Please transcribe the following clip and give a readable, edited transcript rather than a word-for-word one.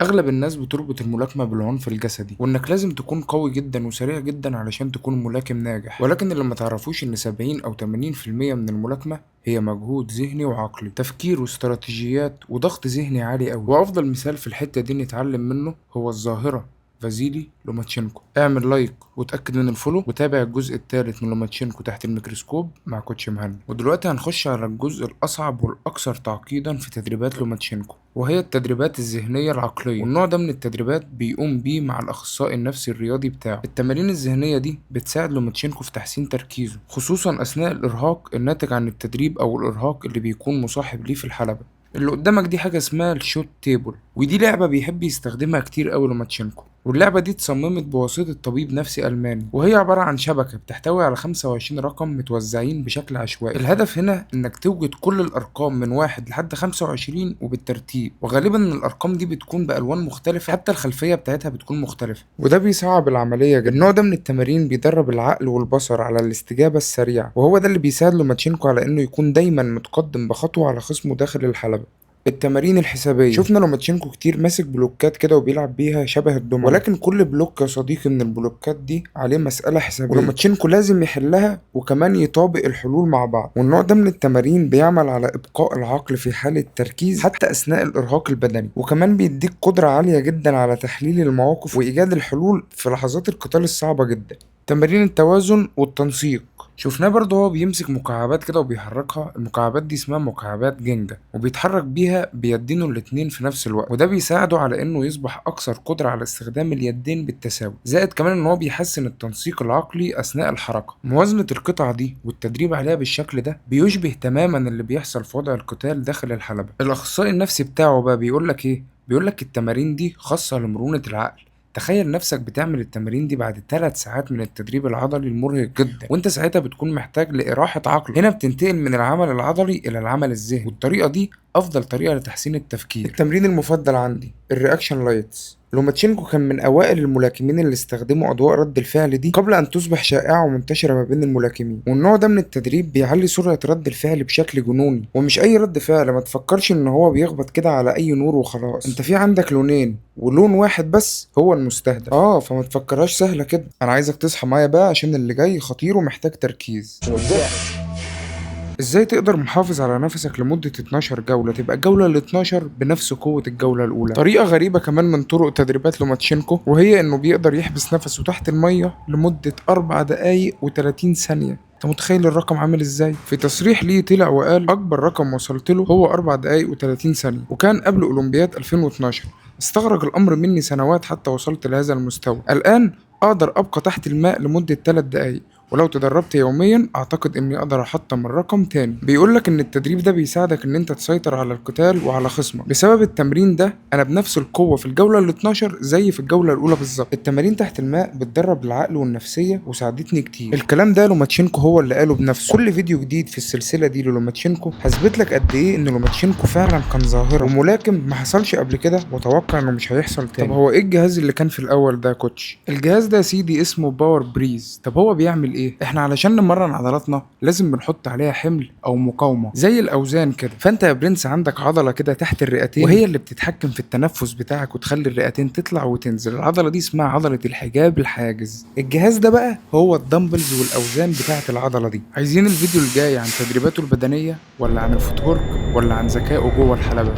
أغلب الناس بتربط الملاكمة بالعنف الجسدي، وإنك لازم تكون قوي جدا وسريع جدا علشان تكون ملاكم ناجح، ولكن اللي ما تعرفوش إن 70 أو 80% من الملاكمة هي مجهود ذهني وعقلي، تفكير واستراتيجيات وضغط ذهني عالي أوي. وأفضل مثال في الحتة دي نتعلم منه هو الظاهرة فازيلي لوماتشينكو. اعمل لايك وتأكد من الفولو، وتابع الجزء الثالث من لوماتشينكو تحت الميكروسكوب مع كوتش مهند. ودلوقتي هنخش على الجزء الأصعب والأكثر تعقيدا في تدريبات لوماتشينكو، وهي التدريبات الذهنية العقلية. والنوع ده من التدريبات بيقوم بيه مع الأخصائي النفسي الرياضي بتاعه. التمارين الذهنية دي بتساعد لوماتشينكو في تحسين تركيزه، خصوصا أثناء الإرهاق الناتج عن التدريب أو الإرهاق اللي بيكون مصاحب ليه في الحلبة. اللي قدامك دي حاجة اسمها الشوت تيبل، ودي لعبة بيحب يستخدمها كتير قوي لوماتشينكو. واللعبة دي اتصممت بواسطة طبيب نفسي ألماني، وهي عبارة عن شبكة بتحتوي على 25 رقم متوزعين بشكل عشوائي. الهدف هنا إنك توجد كل الأرقام من 1 لحد 25 وبالترتيب، وغالبا الأرقام دي بتكون بألوان مختلفة، حتى الخلفية بتاعتها بتكون مختلفة، وده بيصعب العملية جدا. النوع ده من التمارين بيدرب العقل والبصر على الاستجابة السريعة، وهو ده اللي بيساعد لوماتشينكو على إنه يكون دايما متقدم بخطوة على خصمه داخل الحلبة. التمارين الحسابية، شفنا لوماتشينكو كتير ماسك بلوكات كده وبيلعب بيها شبه الدومنة، ولكن كل بلوك يا صديقي من البلوكات دي عليه مسألة حسابية، ولوماتشينكو لازم يحلها وكمان يطابق الحلول مع بعض. والنوع ده من التمارين بيعمل على إبقاء العقل في حالة تركيز حتى أثناء الإرهاق البدني، وكمان بيديك قدرة عالية جدا على تحليل المواقف وإيجاد الحلول في لحظات القتال الصعبة جدا. تمارين التوازن والتنسيق، شفناه برضه هو بيمسك مكعبات كده وبيحركها. المكعبات دي اسمها مكعبات جينجا، وبيتحرك بيها بيدينه الاتنين في نفس الوقت، وده بيساعده على انه يصبح اكثر قدرة على استخدام اليدين بالتساوي. زائد كمان ان هو بيحسن التنسيق العقلي اثناء الحركة. موازنة القطع دي والتدريب عليها بالشكل ده بيشبه تماما اللي بيحصل في وضع القتال داخل الحلبة. الاخصائي النفسي بتاعه بقى بيقولك ايه؟ بيقولك التمارين دي خاصة لمرونة العقل. تخيل نفسك بتعمل التمارين دي بعد 3 ساعات من التدريب العضلي المرهق جدا، وانت ساعتها بتكون محتاج لإراحة عقل. هنا بتنتقل من العمل العضلي إلى العمل الذهني، والطريقة دي أفضل طريقة لتحسين التفكير. التمرين المفضل عندي الرياكشن لايتس. لوماتشينكو كان من أوائل الملاكمين اللي استخدموا أضواء رد الفعل دي قبل أن تصبح شائعة ومنتشرة ما بين الملاكمين. والنوع ده من التدريب بيعلي سرعة رد الفعل بشكل جنوني، ومش أي رد فعل. ما تفكرش إن هو بيخبط كده على أي نور وخلاص، أنت في عندك لونين ولون واحد بس هو المستهدف. فما تفكرهاش سهلة كده. أنا عايزك تصحى معايا بقى عشان اللي جاي خطير ومحتاج تركيز. ازاي تقدر محافظ على نفسك لمدة 12 جولة تبقى الجولة ال 12 بنفس قوة الجولة الأولى؟ طريقة غريبة كمان من طرق تدريبات لوماتشينكو، وهي إنه بيقدر يحبس نفسه تحت المية لمدة 4 دقايق و30 ثانية. انت متخيل الرقم عامل ازاي؟ في تصريح ليه طلع وقال اكبر رقم وصلت له هو 4 دقايق و30 ثانية، وكان قبل اولمبياد 2012. استغرق الامر مني سنوات حتى وصلت لهذا المستوى. الان اقدر ابقى تحت الماء لمدة 3 دقايق، ولو تدربت يوميا اعتقد اني اقدر احطم الرقم تاني. بيقولك ان التدريب ده بيساعدك ان انت تسيطر على القتال وعلى خصمك. بسبب التمرين ده انا بنفس القوة في الجولة ال 12 زي في الجولة الاولى بالظبط. التمارين تحت الماء بتدرب العقل والنفسية وساعدتني كتير. الكلام ده لوماتشينكو هو اللي قاله بنفسه. كل فيديو جديد في السلسلة دي لوماتشينكو هثبت لك قد ايه ان لوماتشينكو فعلا كان ظاهرة وملاكم ما حصلش قبل كده، واتوقع انه مش هيحصل تاني. طب هو ايه الجهاز اللي كان في الاول ده يا كوتش؟ الجهاز ده يا سيدي اسمه باور بريز. طب هو بيعمل ايه؟ احنا علشان نمرن عضلاتنا لازم بنحط عليها حمل او مقاومه زي الاوزان كده. فانت يا برنس عندك عضله كده تحت الرئتين، وهي اللي بتتحكم في التنفس بتاعك وتخلي الرئتين تطلع وتنزل. العضله دي اسمها عضله الحجاب الحاجز. الجهاز ده بقى هو الدمبلز والاوزان بتاعه العضله دي. عايزين الفيديو الجاي عن تدريباته البدنيه، ولا عن الفوتورك، ولا عن ذكائه جوه الحلبه؟